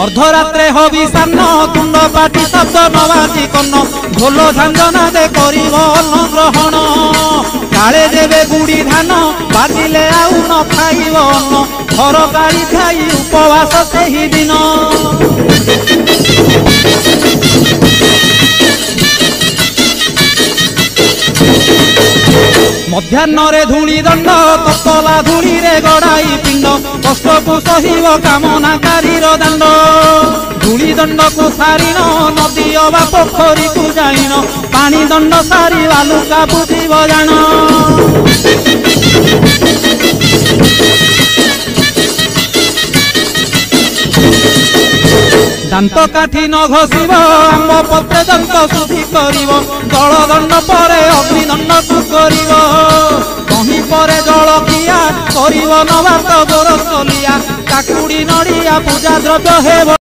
अर्धरात्रे हविषान्न तुंड पाटी शब्द नवाजी कन्न ढोल झांझना दे करिब अन्न ग्रहण काले देवे गुड़ी धान बाजिले आउ न खाइब अन्न घर गाड़ी खाई उपवास सेही दिन मध्याह्न धूली दंड तपला धूली रे गड़ाई पिंड कष्ट को सहिब कामनाकारी दांड धूली दंड को सारिन नदी अबा पोखरी को जाइन पानी दंड सारी बालुका बुझिब जान दांत काठी न घसीब आंब पत्रे दंत शुद्धि करिब जल दंड परे अग्निदंड को करिब कहीं परे जल किया करिब नवात गोरसलिया काकुड़ी नड़िया पूजा द्रव्य हेब